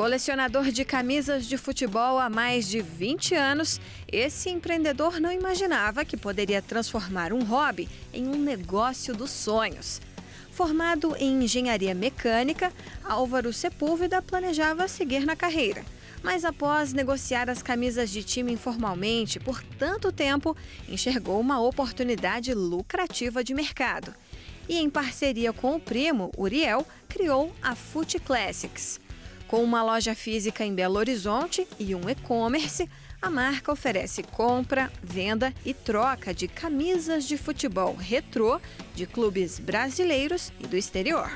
Colecionador de camisas de futebol há mais de 20 anos, esse empreendedor não imaginava que poderia transformar um hobby em um negócio dos sonhos. Formado em engenharia mecânica, Álvaro Sepúlveda planejava seguir na carreira. Mas após negociar as camisas de time informalmente por tanto tempo, enxergou uma oportunidade lucrativa de mercado. E em parceria com o primo, Uriel, criou a Fut Classics. Com uma loja física em Belo Horizonte e um e-commerce, a marca oferece compra, venda e troca de camisas de futebol retrô de clubes brasileiros e do exterior.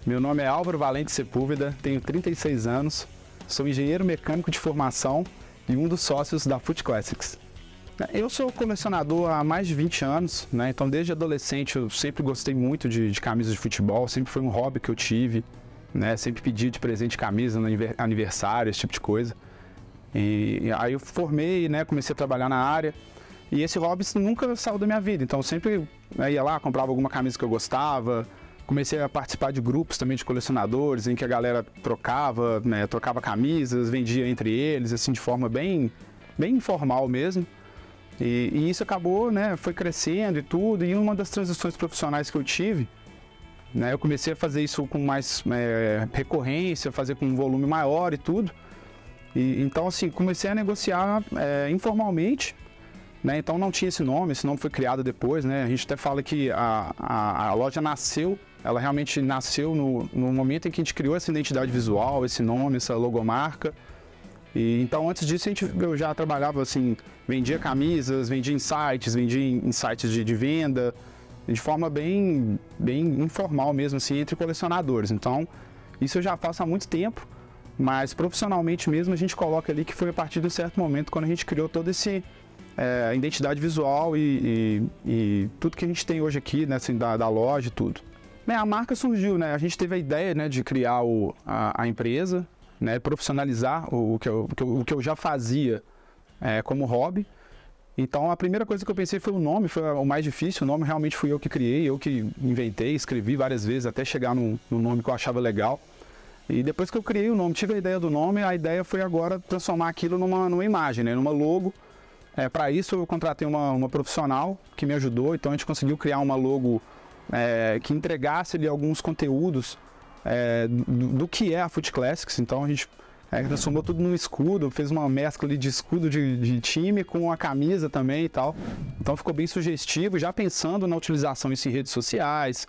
Meu nome é Álvaro Valente Sepúlveda, tenho 36 anos, sou engenheiro mecânico de formação e um dos sócios da Fut Classics. Eu sou colecionador há mais de 20 anos, né? Então desde adolescente eu sempre gostei muito de camisas de futebol, sempre foi um hobby que eu tive, né? Sempre pedi de presente camisa no aniversário, esse tipo de coisa. E aí eu formei, né? Comecei a trabalhar na área e esse hobby nunca saiu da minha vida, então eu sempre ia lá, comprava alguma camisa que eu gostava. Comecei a participar de grupos também de colecionadores, em que a galera trocava, né, trocava camisas, vendia entre eles, assim, de forma bem informal mesmo. E isso acabou, né, foi crescendo e tudo, e uma das transições profissionais que eu tive, né, eu comecei a fazer isso com mais recorrência, fazer com um volume maior e tudo. Então, assim, comecei a negociar informalmente. Né, então não tinha esse nome foi criado depois, né? A gente até fala que a loja nasceu, ela realmente nasceu no momento em que a gente criou essa identidade visual, esse nome, essa logomarca. E então antes disso eu já trabalhava assim, vendia camisas, vendia em sites de venda, de forma bem informal mesmo, assim, entre colecionadores. Então isso eu já faço há muito tempo, mas profissionalmente mesmo a gente coloca ali que foi a partir de um certo momento quando a gente criou todo esse a identidade visual e tudo que a gente tem hoje aqui, né, assim, da loja e tudo. A marca surgiu, né, a gente teve a ideia, né, de criar a empresa, né, profissionalizar o que eu já fazia como hobby. Então a primeira coisa que eu pensei foi o nome, foi o mais difícil, o nome realmente fui eu que criei, eu que inventei, escrevi várias vezes até chegar no nome que eu achava legal. E depois que eu criei o nome, tive a ideia do nome, a ideia foi agora transformar aquilo numa imagem, né, numa logo. Para isso eu contratei uma profissional que me ajudou, então a gente conseguiu criar uma logo que entregasse ali alguns conteúdos do que é a Fut Classics. Então a gente transformou tudo num escudo, fez uma mescla ali de escudo de time com a camisa também e tal. Então ficou bem sugestivo, já pensando na utilização disso em redes sociais,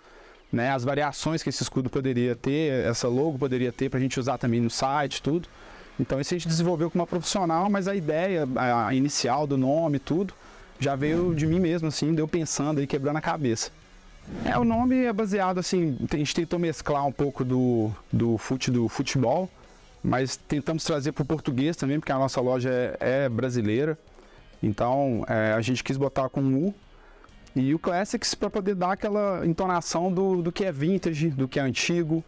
né, as variações que esse escudo poderia ter, essa logo poderia ter para a gente usar também no site, tudo. Então isso a gente desenvolveu com uma profissional, mas a ideia a inicial do nome, tudo, já veio de mim mesmo, assim, deu pensando aí, quebrando a cabeça. O nome é baseado, assim, a gente tentou mesclar um pouco do futebol, mas tentamos trazer para o português também, porque a nossa loja é brasileira. Então a gente quis botar com U e o Classics para poder dar aquela entonação do que é vintage, do que é antigo,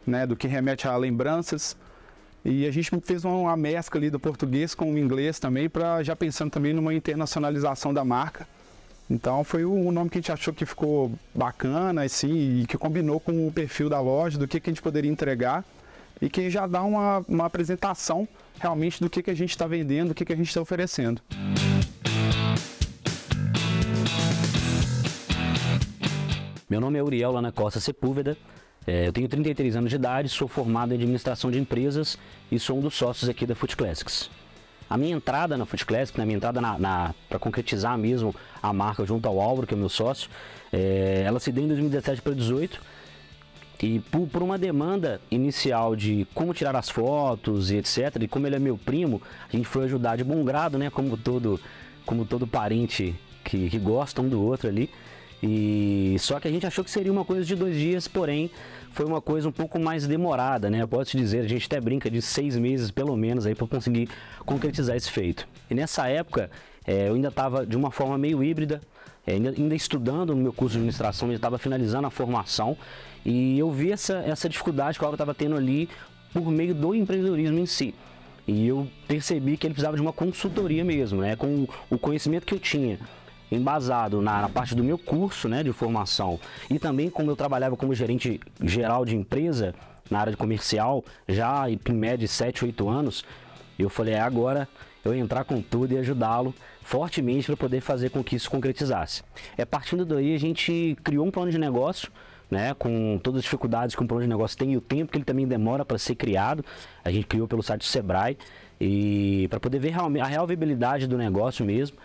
né, do que remete a lembranças. E a gente fez uma mescla ali do português com o inglês também, já pensando também numa internacionalização da marca. Então foi o nome que a gente achou que ficou bacana, assim, e que combinou com o perfil da loja, do que a gente poderia entregar, e que já dá uma apresentação realmente do que a gente está vendendo, do que a gente está oferecendo. Meu nome é Uriel Lana Costa Sepúlveda. Eu tenho 33 anos de idade, sou formado em administração de empresas e sou um dos sócios aqui da Fut Classics. A minha entrada na Fut Classics, minha entrada para concretizar mesmo a marca junto ao Álvaro, que é meu sócio, ela se deu em 2017 para 2018 e por uma demanda inicial de como tirar as fotos e etc, e como ele é meu primo, a gente foi ajudar de bom grado, né, como todo parente que gosta um do outro ali. E só que a gente achou que seria uma coisa de 2 dias, porém foi uma coisa um pouco mais demorada, né? Posso te dizer, a gente até brinca de 6 meses pelo menos aí para conseguir concretizar esse feito. E nessa época eu ainda estava de uma forma meio híbrida, ainda estudando no meu curso de administração, ainda estava finalizando a formação e eu vi essa dificuldade que eu estava tendo ali por meio do empreendedorismo em si. E eu percebi que ele precisava de uma consultoria mesmo, né? Com o conhecimento que eu tinha, embasado na parte do meu curso, né, de formação, e também como eu trabalhava como gerente geral de empresa, na área de comercial, já em média de 7, 8 anos, eu falei, agora eu ia entrar com tudo e ajudá-lo fortemente para poder fazer com que isso concretizasse. Partindo daí, a gente criou um plano de negócio, né, com todas as dificuldades que um plano de negócio tem e o tempo que ele também demora para ser criado. A gente criou pelo site do Sebrae, e para poder ver a real viabilidade do negócio mesmo,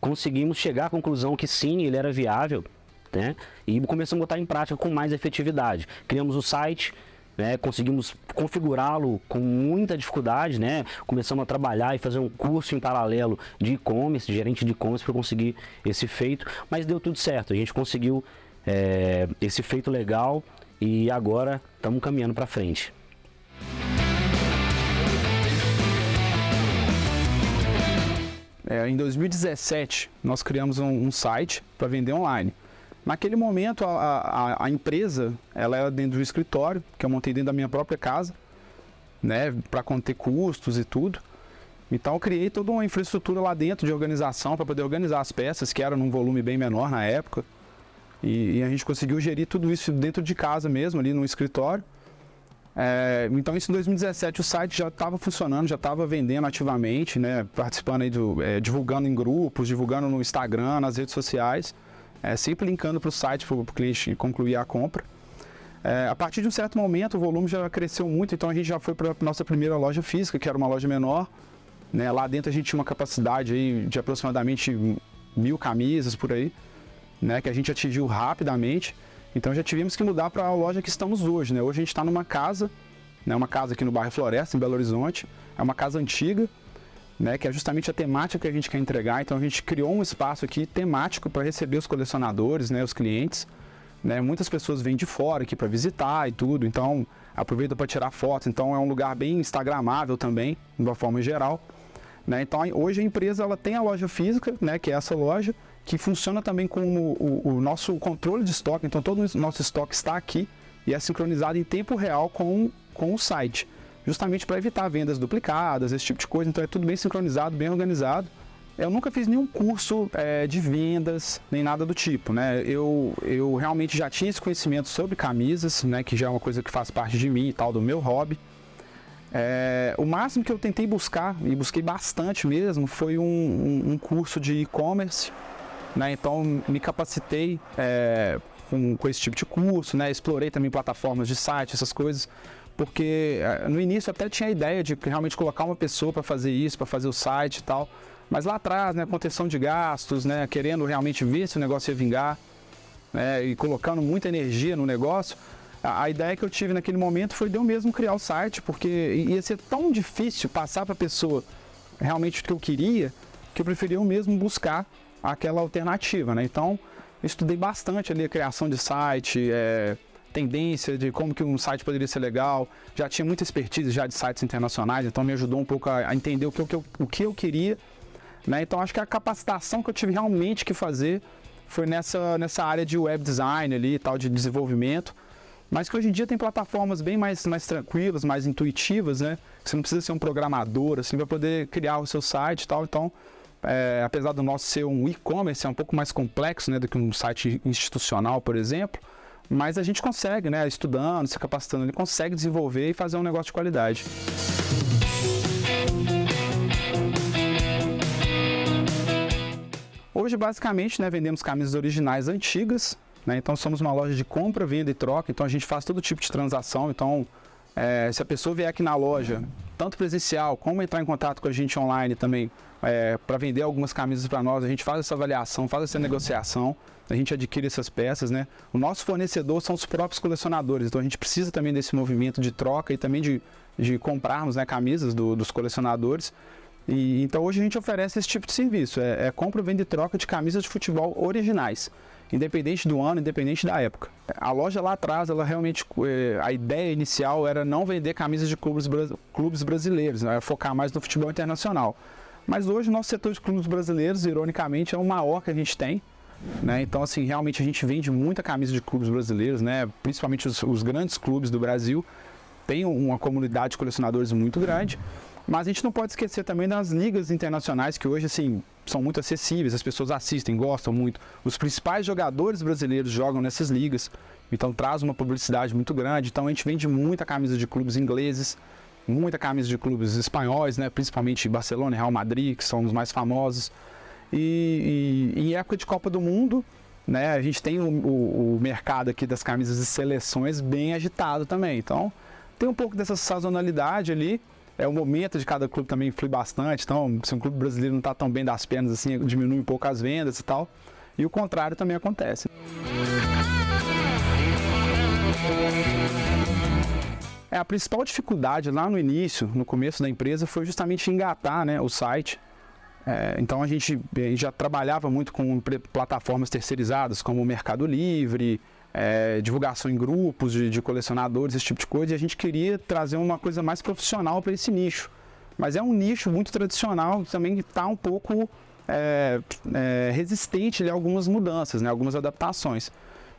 conseguimos chegar à conclusão que sim, ele era viável, né, e começamos a botar em prática com mais efetividade. Criamos o site, né, conseguimos configurá-lo com muita dificuldade, né, começamos a trabalhar e fazer um curso em paralelo de e-commerce, de gerente de e-commerce, para conseguir esse feito, mas deu tudo certo, a gente conseguiu esse feito legal e agora estamos caminhando para frente. Em 2017, nós criamos um site para vender online. Naquele momento, a empresa, ela era dentro do escritório, que eu montei dentro da minha própria casa, né, para conter custos e tudo. Então, eu criei toda uma infraestrutura lá dentro de organização para poder organizar as peças, que era num volume bem menor na época. E a gente conseguiu gerir tudo isso dentro de casa mesmo, ali no escritório. Então, isso em 2017, o site já estava funcionando, já estava vendendo ativamente, né, participando aí divulgando em grupos, divulgando no Instagram, nas redes sociais, sempre linkando para o site para o cliente concluir a compra. A partir de um certo momento, o volume já cresceu muito, então a gente já foi para a nossa primeira loja física, que era uma loja menor, né. Lá dentro a gente tinha uma capacidade aí de aproximadamente 1.000 camisas por aí, né, que a gente atingiu rapidamente. Então já tivemos que mudar para a loja que estamos hoje, né? Hoje a gente está numa casa, né, uma casa aqui no bairro Floresta, em Belo Horizonte. É uma casa antiga, né, que é justamente a temática que a gente quer entregar. Então a gente criou um espaço aqui temático para receber os colecionadores, né, os clientes, né? Muitas pessoas vêm de fora aqui para visitar e tudo, então aproveita para tirar fotos. Então é um lugar bem instagramável também, de uma forma geral, né? Então hoje a empresa ela tem a loja física, né, que é essa loja, que funciona também com o nosso controle de estoque. Então todo o nosso estoque está aqui e é sincronizado em tempo real com o site, justamente para evitar vendas duplicadas, esse tipo de coisa. Então é tudo bem sincronizado, bem organizado. Eu nunca fiz nenhum curso de vendas, nem nada do tipo, né? Eu realmente já tinha esse conhecimento sobre camisas, né, que já é uma coisa que faz parte de mim e tal, do meu hobby. O máximo que eu tentei buscar, e busquei bastante mesmo, foi um curso de e-commerce, né? Então me capacitei com esse tipo de curso, né? Explorei também plataformas de site, essas coisas, porque no início eu até tinha a ideia de realmente colocar uma pessoa para fazer isso, para fazer o site e tal, mas lá atrás, né, contenção de gastos, né, querendo realmente ver se o negócio ia vingar, né, e colocando muita energia no negócio, a ideia que eu tive naquele momento foi de eu mesmo criar o site, porque ia ser tão difícil passar para a pessoa realmente o que eu queria, que eu preferia eu mesmo buscar aquela alternativa, né? Então, eu estudei bastante ali a criação de site, tendência de como que um site poderia ser legal. Já tinha muita expertise já de sites internacionais, então me ajudou um pouco a entender o que eu queria, né? Então, acho que a capacitação que eu tive realmente que fazer foi nessa área de web design ali e tal, de desenvolvimento, mas que hoje em dia tem plataformas bem mais tranquilas, mais intuitivas, né? Você não precisa ser um programador, assim, para poder criar o seu site e tal. Então, apesar do nosso ser um e-commerce, é um pouco mais complexo, né, do que um site institucional, por exemplo, mas a gente consegue, né, estudando, se capacitando, ele consegue desenvolver e fazer um negócio de qualidade. Hoje, basicamente, né, vendemos camisas originais antigas, né, então somos uma loja de compra, venda e troca, então a gente faz todo tipo de transação. Então, se a pessoa vier aqui na loja, tanto presencial como entrar em contato com a gente online também, para vender algumas camisas para nós, a gente faz essa avaliação, faz essa negociação, a gente adquire essas peças, né? O nosso fornecedor são os próprios colecionadores, então a gente precisa também desse movimento de troca e também de comprarmos, né, camisas dos colecionadores. E então hoje a gente oferece esse tipo de serviço, compra, venda e troca de camisas de futebol originais, independente do ano, independente da época. A loja lá atrás, ela realmente, a ideia inicial era não vender camisas de clubes brasileiros, né? Focar mais no futebol internacional. Mas hoje o nosso setor de clubes brasileiros, ironicamente, é o maior que a gente tem, né? Então, assim, realmente a gente vende muita camisa de clubes brasileiros, né? Principalmente os grandes clubes do Brasil. Tem uma comunidade de colecionadores muito grande. Mas a gente não pode esquecer também das ligas internacionais que hoje, assim, são muito acessíveis, as pessoas assistem, gostam muito. Os principais jogadores brasileiros jogam nessas ligas, então traz uma publicidade muito grande. Então a gente vende muita camisa de clubes ingleses, muita camisa de clubes espanhóis, né? Principalmente Barcelona e Real Madrid, que são os mais famosos. E em época de Copa do Mundo, né, a gente tem o mercado aqui das camisas de seleções bem agitado também. Então tem um pouco dessa sazonalidade ali. O momento de cada clube também influi bastante. Então, se um clube brasileiro não está tão bem das pernas assim, diminui um pouco as vendas e tal. E o contrário também acontece. A principal dificuldade lá no início, no começo da empresa, foi justamente engatar, né, o site. Então a gente já trabalhava muito com plataformas terceirizadas, como o Mercado Livre, divulgação em grupos de colecionadores, esse tipo de coisa, e a gente queria trazer uma coisa mais profissional para esse nicho. Mas é um nicho muito tradicional, também está um pouco resistente a algumas mudanças, né, algumas adaptações.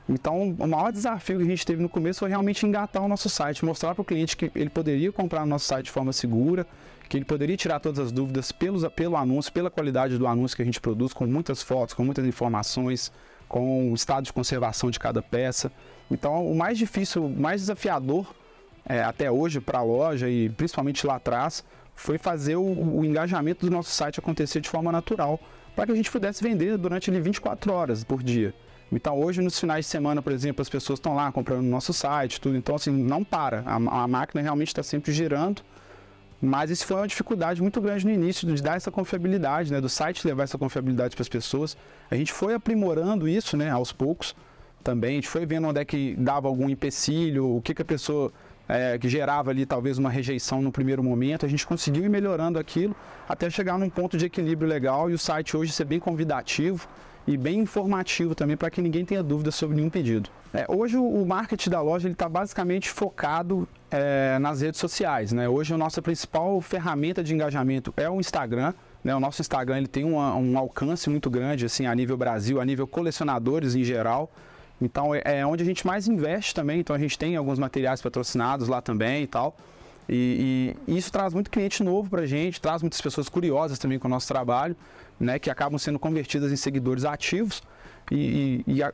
Então, o maior desafio que a gente teve no começo foi realmente engatar o nosso site, mostrar para o cliente que ele poderia comprar no nosso site de forma segura, que ele poderia tirar todas as dúvidas pelo anúncio, pela qualidade do anúncio que a gente produz, com muitas fotos, com muitas informações, com o estado de conservação de cada peça. Então, o mais difícil, o mais desafiador até hoje para a loja e principalmente lá atrás, foi fazer o engajamento do nosso site acontecer de forma natural, para que a gente pudesse vender durante 24 horas por dia. Então hoje nos finais de semana, por exemplo, as pessoas estão lá comprando no nosso site, tudo. Então assim, não para, a máquina realmente está sempre girando. Mas isso foi uma dificuldade muito grande no início, de dar essa confiabilidade, né, do site levar essa confiabilidade para as pessoas. A gente foi aprimorando isso, né, aos poucos também. A gente foi vendo onde é que dava algum empecilho, o que a pessoa que gerava ali talvez uma rejeição no primeiro momento. A gente conseguiu ir melhorando aquilo até chegar num ponto de equilíbrio legal e o site hoje ser bem convidativo e bem informativo também, para que ninguém tenha dúvida sobre nenhum pedido. Hoje o marketing da loja está basicamente focado nas redes sociais, né? Hoje a nossa principal ferramenta de engajamento é o Instagram, né? O nosso Instagram ele tem um alcance muito grande assim, a nível Brasil, a nível colecionadores em geral. Então é onde a gente mais investe também, então a gente tem alguns materiais patrocinados lá também e tal. E isso traz muito cliente novo para a gente, traz muitas pessoas curiosas também com o nosso trabalho, né, que acabam sendo convertidas em seguidores ativos.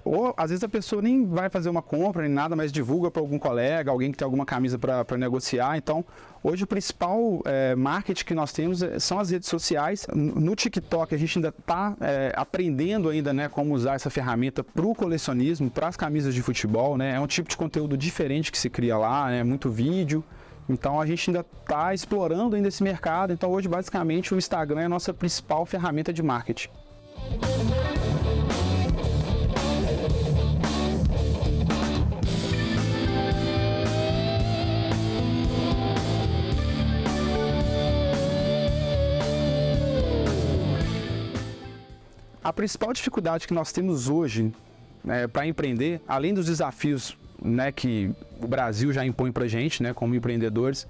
Ou às vezes a pessoa nem vai fazer uma compra nem nada, mas divulga para algum colega, alguém que tem alguma camisa para negociar. Então, hoje o principal marketing que nós temos são as redes sociais. No TikTok a gente ainda está aprendendo ainda, né, como usar essa ferramenta para o colecionismo, para as camisas de futebol, né? É um tipo de conteúdo diferente que se cria lá, né? Muito vídeo. Então a gente ainda está explorando ainda esse mercado. Então hoje basicamente o Instagram é a nossa principal ferramenta de marketing. A principal dificuldade que nós temos hoje para empreender, além dos desafios, né, que o Brasil já impõe para a gente, né, como empreendedores,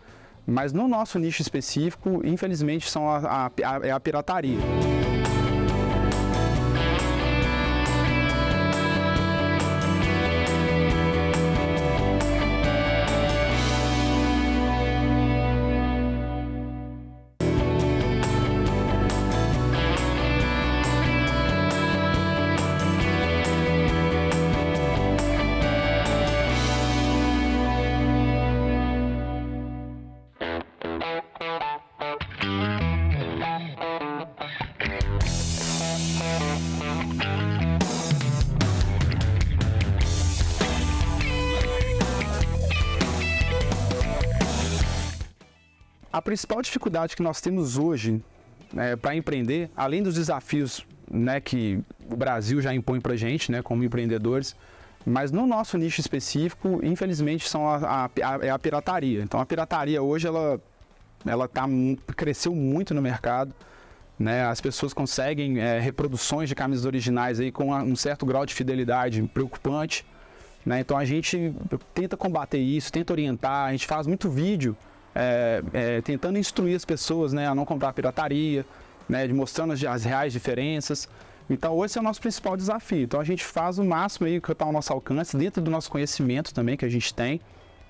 mas no nosso nicho específico, infelizmente, são a pirataria. A principal dificuldade que nós temos hoje para empreender, além dos desafios, né, que o Brasil já impõe para a gente, né, como empreendedores, mas no nosso nicho específico, infelizmente, são a pirataria. Então a pirataria hoje cresceu muito no mercado, né? As pessoas conseguem reproduções de camisas originais aí com um certo grau de fidelidade preocupante, né? Então a gente tenta combater isso, tenta orientar, a gente faz muito vídeo tentando instruir as pessoas, né, a não comprar pirataria, né, mostrando as reais diferenças. Então esse é o nosso principal desafio. Então a gente faz o máximo aí que está ao nosso alcance, dentro do nosso conhecimento também que a gente tem,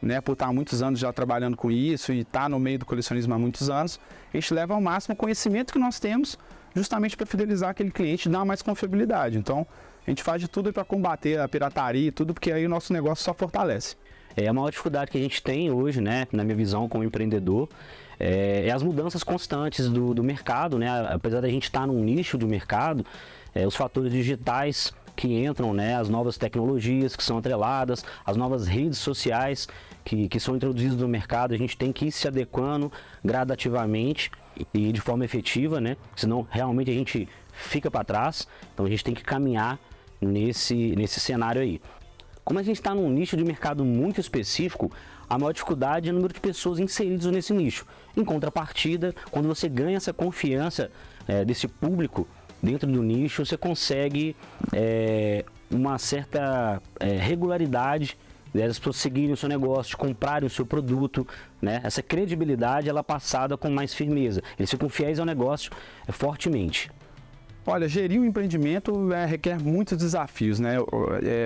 né, por estar há muitos anos já trabalhando com isso e estar no meio do colecionismo há muitos anos, a gente leva ao máximo o conhecimento que nós temos justamente para fidelizar aquele cliente e dar mais confiabilidade. Então, a gente faz de tudo para combater a pirataria e tudo, porque aí o nosso negócio só fortalece. A maior dificuldade que a gente tem hoje, né, na minha visão como empreendedor, é as mudanças constantes do mercado, né? Apesar da gente estar num nicho de mercado, os fatores digitais que entram, né, as novas tecnologias que são atreladas, as novas redes sociais que são introduzidas no mercado, a gente tem que ir se adequando gradativamente e de forma efetiva, né? Senão realmente a gente fica para trás. Então a gente tem que caminhar nesse cenário aí. Como a gente está num nicho de mercado muito específico, a maior dificuldade é o número de pessoas inseridas nesse nicho. Em contrapartida, quando você ganha essa confiança desse público dentro do nicho, você consegue uma certa regularidade das pessoas seguirem o seu negócio, comprarem o seu produto, né? Essa credibilidade ela é passada com mais firmeza. Eles ficam fiéis ao negócio fortemente. Olha, gerir um empreendimento requer muitos desafios, né?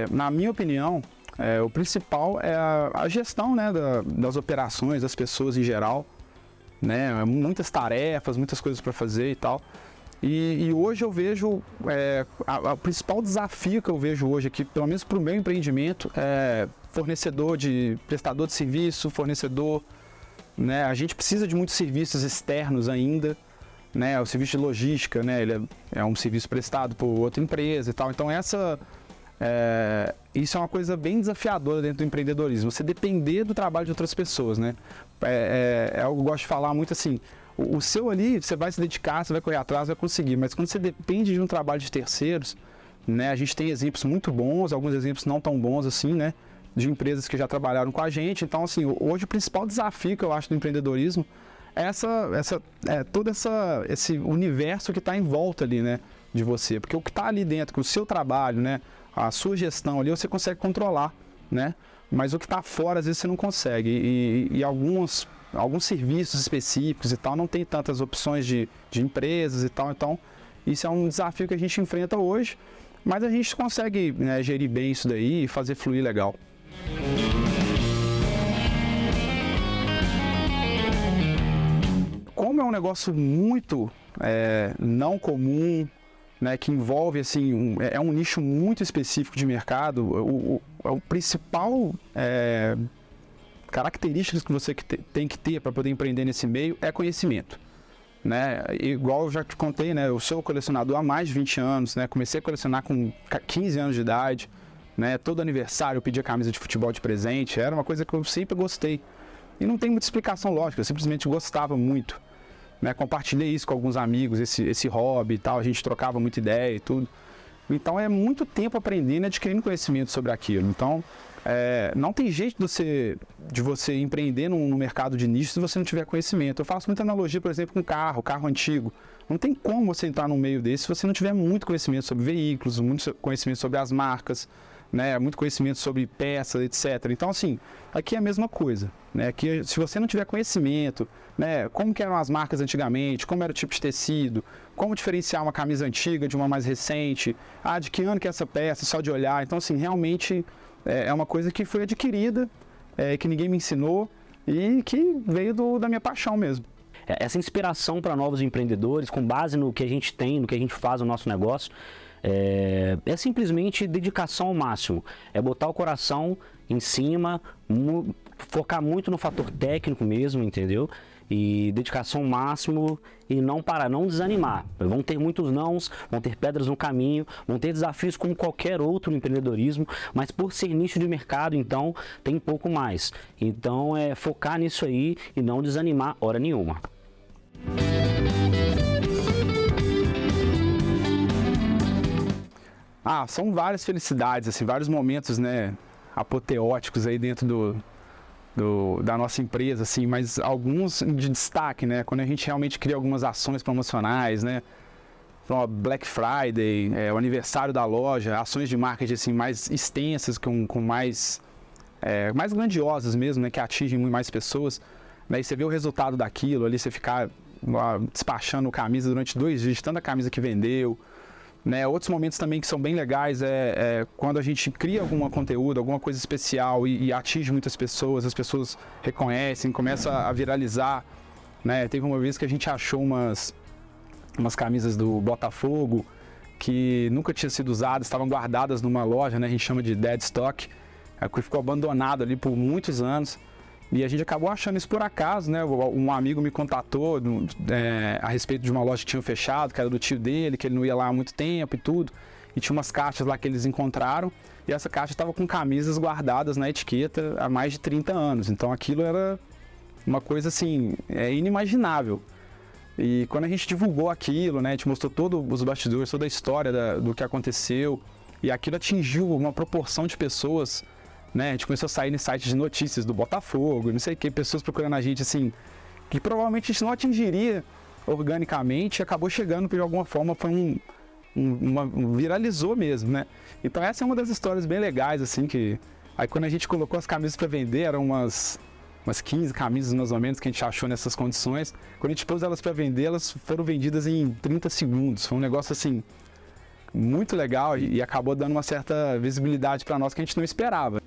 Na minha opinião, o principal é a gestão, né, das operações, das pessoas em geral, né? Muitas tarefas, muitas coisas para fazer e tal. E hoje eu vejo, o principal desafio que eu vejo hoje aqui, pelo menos para o meu empreendimento, é prestador de serviço, fornecedor, né? A gente precisa de muitos serviços externos ainda, né? O serviço de logística, né? Ele é um serviço prestado por outra empresa e tal. Então isso é uma coisa bem desafiadora dentro do empreendedorismo, você depender do trabalho de outras pessoas, né? Eu gosto de falar muito assim, o seu ali, você vai se dedicar, você vai correr atrás, vai conseguir, mas quando você depende de um trabalho de terceiros, né? A gente tem exemplos muito bons, alguns exemplos não tão bons assim, né? De empresas que já trabalharam com a gente. Então, assim, hoje o principal desafio que eu acho do empreendedorismo é todo esse universo que está em volta ali, né, de você. Porque o que está ali dentro, com o seu trabalho, né, a sua gestão ali, você consegue controlar, né? Mas o que está fora, às vezes, você não consegue. E alguns serviços específicos e tal, não tem tantas opções de empresas e tal. Então, isso é um desafio que a gente enfrenta hoje. Mas a gente consegue, né, gerir bem isso daí e fazer fluir legal. Como é um negócio muito não comum, né, que envolve assim, um nicho muito específico de mercado, o principal características que você tem que ter para poder empreender nesse meio é conhecimento. Né? Igual eu já te contei, né? Eu sou colecionador há mais de 20 anos, né? Comecei a colecionar com 15 anos de idade, né? Todo aniversário eu pedia camisa de futebol de presente, era uma coisa que eu sempre gostei. E não tem muita explicação lógica, eu simplesmente gostava muito. Né? Compartilhei isso com alguns amigos, esse hobby e tal, a gente trocava muita ideia e tudo. Então é muito tempo aprendendo e adquirindo conhecimento sobre aquilo. Então não tem jeito de você empreender no mercado de nicho se você não tiver conhecimento. Eu faço muita analogia, por exemplo, com carro antigo. Não tem como você entrar no meio desse se você não tiver muito conhecimento sobre veículos, muito conhecimento sobre as marcas, né? Muito conhecimento sobre peças, etc. Então, assim, aqui é a mesma coisa, né? Aqui, se você não tiver conhecimento, né? Como que eram as marcas antigamente, como era o tipo de tecido, como diferenciar uma camisa antiga de uma mais recente, de que ano que é essa peça, só de olhar. Então, assim, realmente é uma coisa que foi adquirida, que ninguém me ensinou e que veio da minha paixão mesmo. Essa inspiração para novos empreendedores, com base no que a gente tem, no que a gente faz no nosso negócio, é simplesmente dedicação ao máximo. É botar o coração em cima, focar muito no fator técnico mesmo, entendeu? E dedicação ao máximo e não parar, não desanimar. Vão ter muitos nãos, vão ter pedras no caminho, vão ter desafios como qualquer outro no empreendedorismo, mas por ser nicho de mercado, então, tem um pouco mais. Então, focar nisso aí e não desanimar hora nenhuma. São várias felicidades, assim, vários momentos, né, apoteóticos aí dentro da nossa empresa, assim, mas alguns de destaque, né, quando a gente realmente cria algumas ações promocionais, né, então, Black Friday, o aniversário da loja, ações de marketing assim, mais extensas, com mais grandiosas mesmo, né, que atingem muito mais pessoas, né, e você vê o resultado daquilo ali, você ficar despachando camisa durante 2 dias, tanta camisa que vendeu, né? Outros momentos também que são bem legais é quando a gente cria algum conteúdo, alguma coisa especial e atinge muitas pessoas, as pessoas reconhecem, começa a viralizar, né? Teve uma vez que a gente achou umas camisas do Botafogo que nunca tinham sido usadas, estavam guardadas numa loja, né? A gente chama de dead stock, que ficou abandonado ali por muitos anos. E a gente acabou achando isso por acaso, né? Um amigo me contatou a respeito de uma loja que tinha fechado, que era do tio dele, que ele não ia lá há muito tempo e tudo. E tinha umas caixas lá que eles encontraram. E essa caixa estava com camisas guardadas na etiqueta há mais de 30 anos. Então aquilo era uma coisa assim, inimaginável. E quando a gente divulgou aquilo, né? A gente mostrou todos os bastidores, toda a história do que aconteceu. E aquilo atingiu uma proporção de pessoas, né? A gente começou a sair em sites de notícias do Botafogo, não sei o que, pessoas procurando a gente assim, que provavelmente a gente não atingiria organicamente, acabou chegando de alguma forma, foi viralizou mesmo, né? Então essa é uma das histórias bem legais, assim, que aí quando a gente colocou as camisas para vender, eram umas 15 camisas mais ou menos que a gente achou nessas condições. Quando a gente pôs elas para vender, elas foram vendidas em 30 segundos, foi um negócio assim, muito legal e acabou dando uma certa visibilidade para nós que a gente não esperava.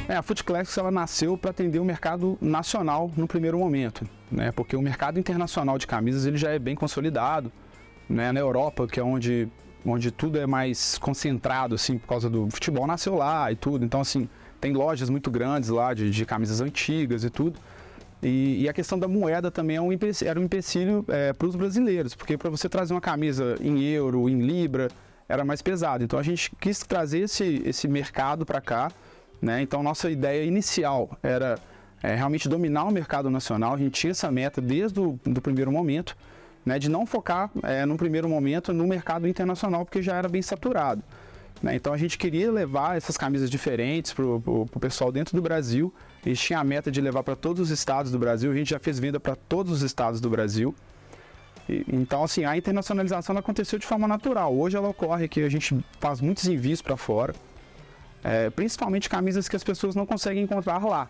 A Foot Classics ela nasceu para atender o mercado nacional no primeiro momento, né? Porque o mercado internacional de camisas ele já é bem consolidado, né? Na Europa, que é onde tudo é mais concentrado, assim, por causa do futebol, nasceu lá e tudo. Então, assim, tem lojas muito grandes lá de camisas antigas e tudo. E a questão da moeda também era um empecilho para os brasileiros, porque para você trazer uma camisa em euro, em libra, era mais pesado. Então, a gente quis trazer esse mercado para cá, né? Então, nossa ideia inicial era realmente dominar o mercado nacional. A gente tinha essa meta desde o primeiro momento, né? De não focar no primeiro momento no mercado internacional, porque já era bem saturado, né? Então, a gente queria levar essas camisas diferentes para o pessoal dentro do Brasil. A gente tinha a meta de levar para todos os estados do Brasil. A gente já fez venda para todos os estados do Brasil. Então, assim, a internacionalização aconteceu de forma natural. Hoje ela ocorre que a gente faz muitos envios para fora. Principalmente camisas que as pessoas não conseguem encontrar lá.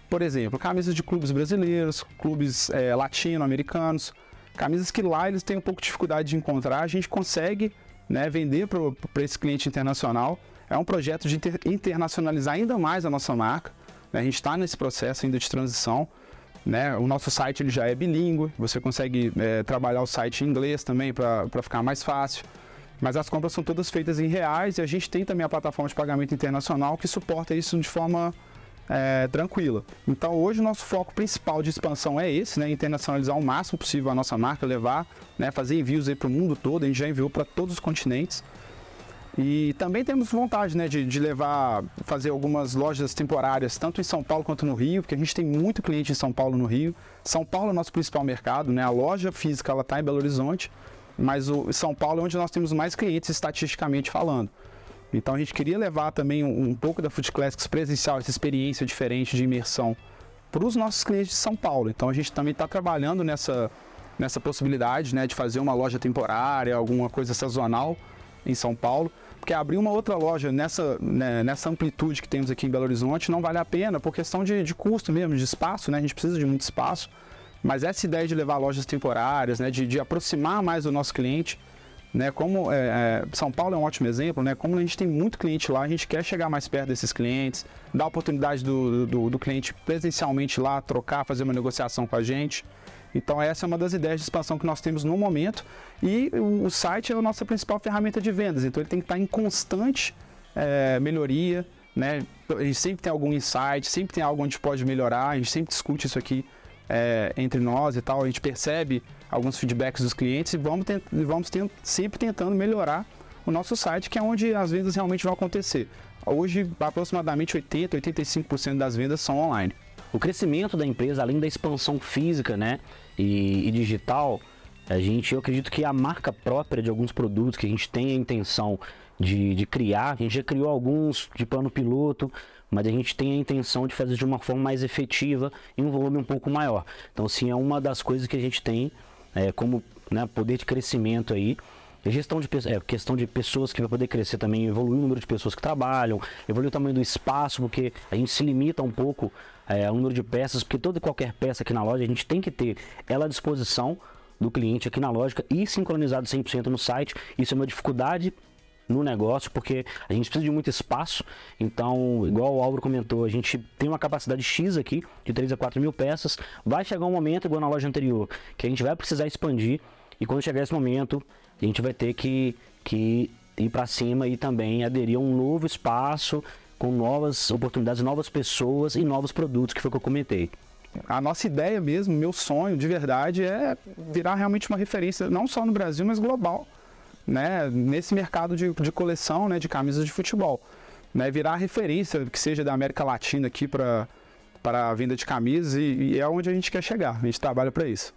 Por exemplo, camisas de clubes brasileiros, clubes latino-americanos, camisas que lá eles têm um pouco de dificuldade de encontrar, a gente consegue, né, vender para esse cliente internacional. É um projeto de internacionalizar ainda mais a nossa marca, né? A gente está nesse processo ainda de transição, né? O nosso site ele já é bilíngue, você consegue trabalhar o site em inglês também para ficar mais fácil. Mas as compras são todas feitas em reais e a gente tem também a plataforma de pagamento internacional que suporta isso de forma tranquila. Então hoje o nosso foco principal de expansão é esse, né? Internacionalizar o máximo possível a nossa marca, levar, né? Fazer envios para o mundo todo, a gente já enviou para todos os continentes. E também temos vontade, né, de fazer algumas lojas temporárias, tanto em São Paulo quanto no Rio, porque a gente tem muito cliente em São Paulo e no Rio. São Paulo é o nosso principal mercado, né? A loja física está em Belo Horizonte, mas o São Paulo é onde nós temos mais clientes estatisticamente falando. Então a gente queria levar também um pouco da Foot Classics presencial, essa experiência diferente de imersão para os nossos clientes de São Paulo. Então a gente também está trabalhando nessa possibilidade, né, de fazer uma loja temporária, alguma coisa sazonal em São Paulo, porque abrir uma outra loja nessa amplitude que temos aqui em Belo Horizonte não vale a pena por questão de custo mesmo, de espaço, né? A gente precisa de muito espaço. Mas essa ideia de levar lojas temporárias, né, de aproximar mais o nosso cliente, né, como São Paulo é um ótimo exemplo, né, como a gente tem muito cliente lá, a gente quer chegar mais perto desses clientes, dar a oportunidade do cliente presencialmente lá, trocar, fazer uma negociação com a gente. Então essa é uma das ideias de expansão que nós temos no momento e o site é a nossa principal ferramenta de vendas, então ele tem que estar em constante melhoria, né? A gente sempre tem algum insight, sempre tem algo onde pode melhorar, a gente sempre discute isso aqui entre nós e tal, a gente percebe alguns feedbacks dos clientes e vamos sempre tentando melhorar o nosso site, que é onde as vendas realmente vão acontecer. Hoje, aproximadamente 80-85% das vendas são online. O crescimento da empresa, além da expansão física, né, e digital, eu acredito que a marca própria de alguns produtos que a gente tem a intenção de criar, a gente já criou alguns de plano piloto, mas a gente tem a intenção de fazer de uma forma mais efetiva em um volume um pouco maior. Então, sim, é uma das coisas que a gente tem como, né, poder de crescimento aí. questão de pessoas que vai poder crescer também, evoluir o número de pessoas que trabalham, evoluir o tamanho do espaço, porque a gente se limita um pouco ao número de peças, porque toda e qualquer peça aqui na loja a gente tem que ter ela à disposição do cliente aqui na loja e sincronizado 100% no site. Isso é uma dificuldade no negócio, porque a gente precisa de muito espaço. Então, igual o Álvaro comentou, a gente tem uma capacidade X aqui, de 3 a 4 mil peças. Vai chegar um momento, igual na loja anterior, que a gente vai precisar expandir, e quando chegar esse momento, a gente vai ter que ir para cima e também aderir a um novo espaço, com novas oportunidades, novas pessoas e novos produtos, que foi o que eu comentei. A nossa ideia mesmo, meu sonho de verdade é virar realmente uma referência, não só no Brasil, mas global, né, nesse mercado de coleção, né, de camisas de futebol, né, virar referência que seja da América Latina aqui para a venda de camisas, e é onde a gente quer chegar, a gente trabalha para isso.